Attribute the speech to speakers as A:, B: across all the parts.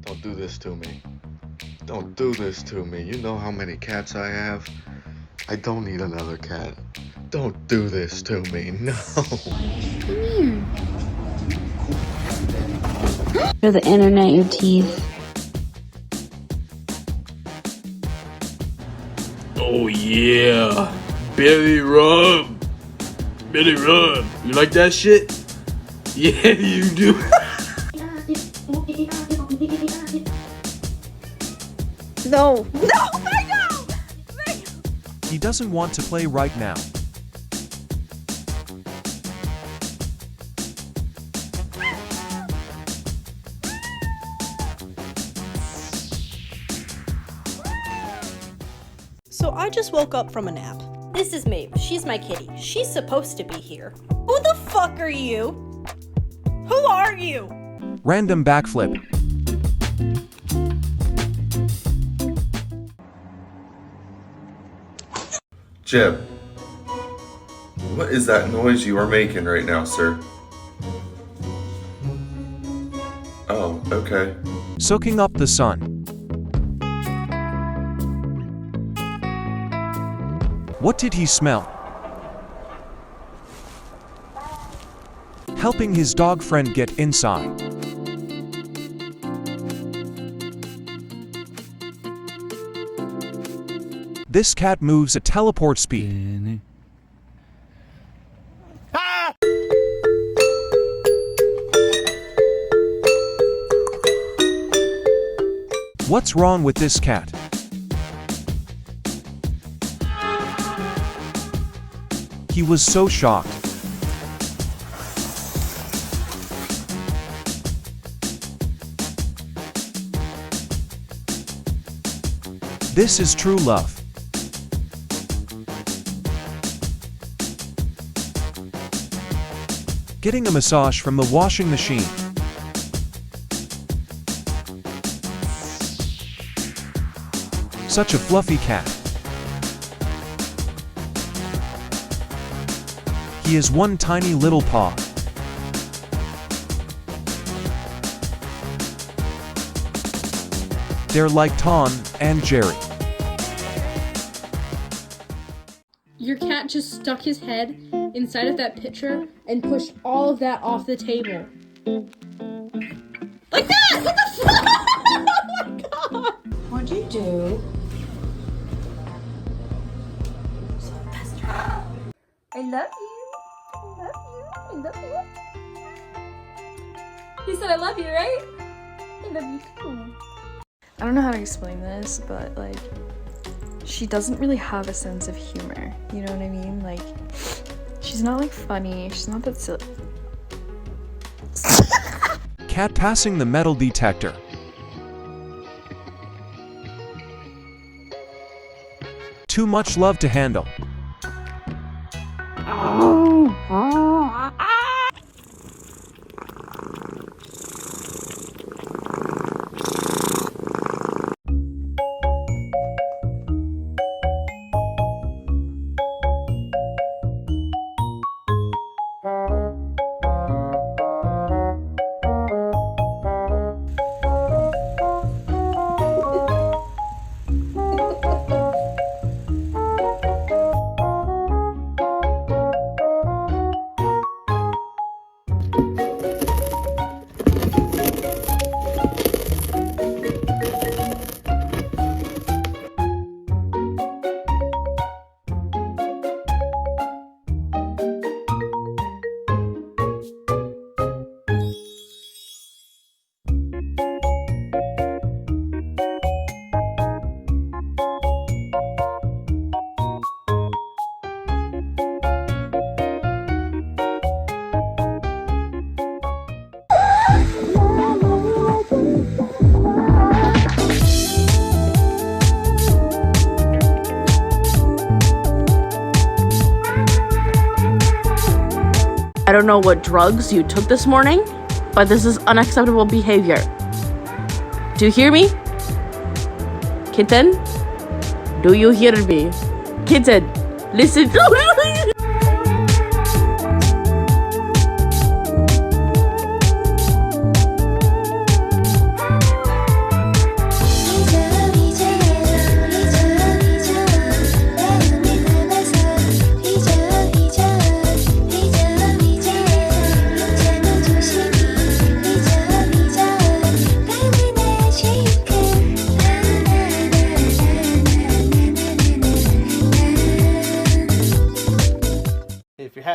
A: Don't do this to me. Don't do this to me. You know how many cats I have? I don't need another cat. Don't do this to me. No.
B: Come here. Show the internet your teeth.
C: Oh yeah. Belly rub. Belly rub. You like that shit? Yeah, you do.
D: No, no!
E: He doesn't want to play right now.
D: So I just woke up from a nap. This is Maeve. She's my kitty. She's supposed to be here. Who the fuck are you? Who are you?
E: Random backflip.
F: Jim, what is that noise you are making right now, sir? Oh, okay.
E: Soaking up the sun. What did he smell? Helping his dog friend get inside. This cat moves at teleport speed. What's wrong with this cat? He was so shocked. This is true love. Getting a massage from the washing machine. Such a fluffy cat. He has one tiny little paw. They're like Tom and Jerry.
G: Your cat just stuck his head inside of that pitcher and pushed all of that off the table. Like that! What the fuck? Oh my god!
H: What'd you do? I love you. I love you. I love you. He said I love you, right? I love you too.
I: I don't know how to explain this, but like, she doesn't really have a sense of humor. You know what I mean? Like, she's not like funny. She's not that silly.
E: Cat passing the metal detector. Too much love to handle.
J: I don't know what drugs you took this morning, but this is unacceptable behavior. Do you hear me? Kitten? Do you hear me? Kitten, listen.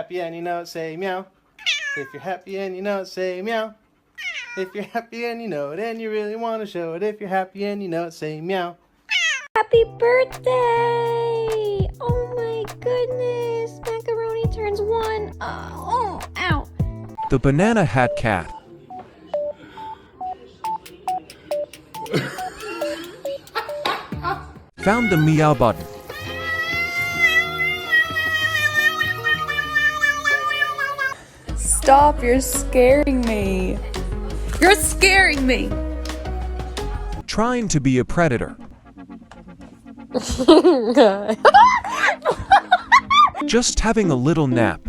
K: happy and you know it, say meow. If you're happy and you know it, say meow. If you're happy and you know it and you really want to show it, if you're happy and you know it, say meow.
B: Happy birthday! Oh my goodness! Macaroni turns 1. Oh, ow.
E: The banana hat cat. Found the meow button.
I: Stop, you're scaring me. You're scaring me.
E: Trying to be a predator. Just having a little nap.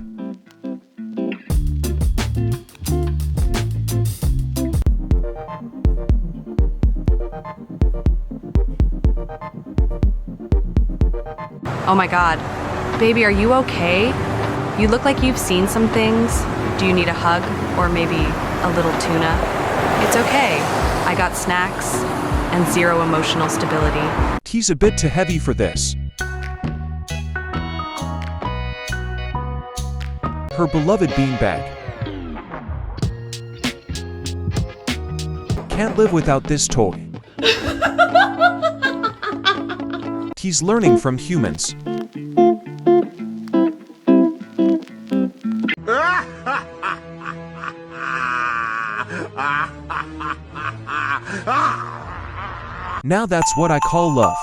L: Oh my god. Baby, are you okay? You look like you've seen some things. Do you need a hug? Or maybe a little tuna? It's okay. I got snacks and 0 emotional stability.
E: He's a bit too heavy for this. Her beloved beanbag. Can't live without this toy. He's learning from humans. Now that's what I call love.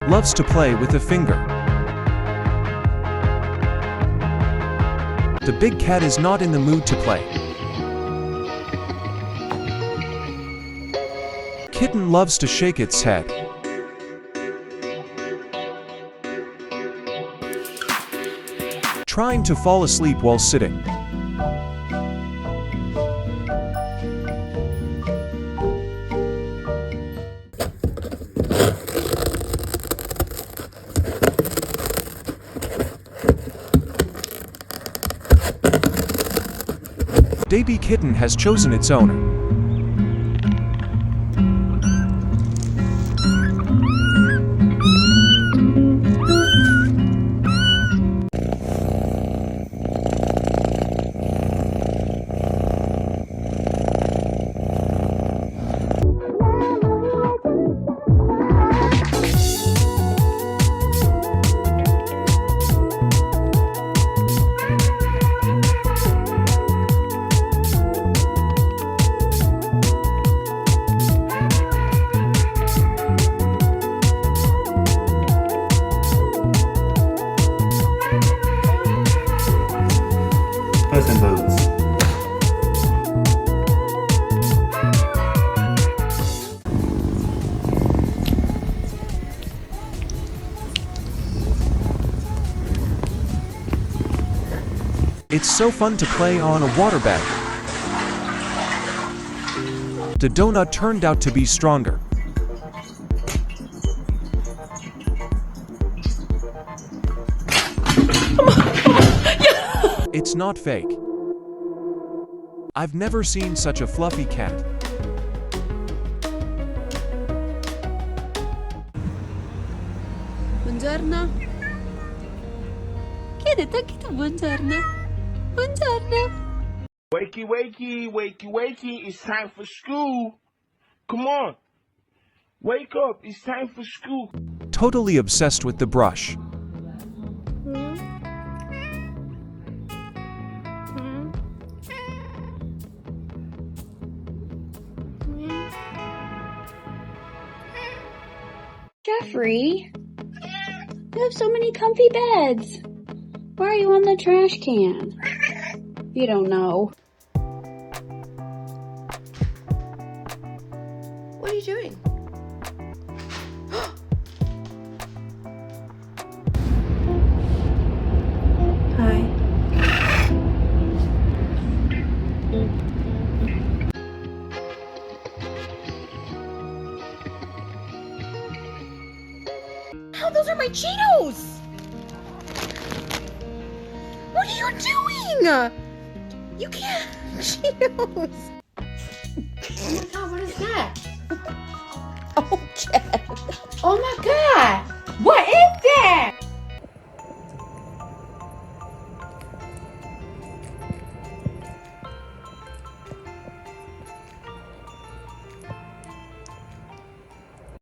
E: Loves to play with a finger. The big cat is not in the mood to play. Kitten loves to shake its head. Trying to fall asleep while sitting. Baby kitten has chosen its owner.
A: Puss in Boots.
E: It's so fun to play on a water bed. The donut turned out to be stronger. It's not fake. I've never seen such a fluffy cat.
M: Buongiorno. Chi ha detto anche tu buongiorno? Buongiorno.
N: Wakey, wakey, wakey, wakey, it's time for school. Come on. Wake up, it's time for school.
E: Totally obsessed with the brush.
B: Jeffrey, you have so many comfy beds. Why are you on the trash can? You don't know.
M: What are you doing?
B: Hi.
D: Oh, those are my Cheetos! What are you doing? You can't. Cheetos.
M: Oh my god, what is that?
D: Oh, Jeff.
M: Oh my god!
H: What is that?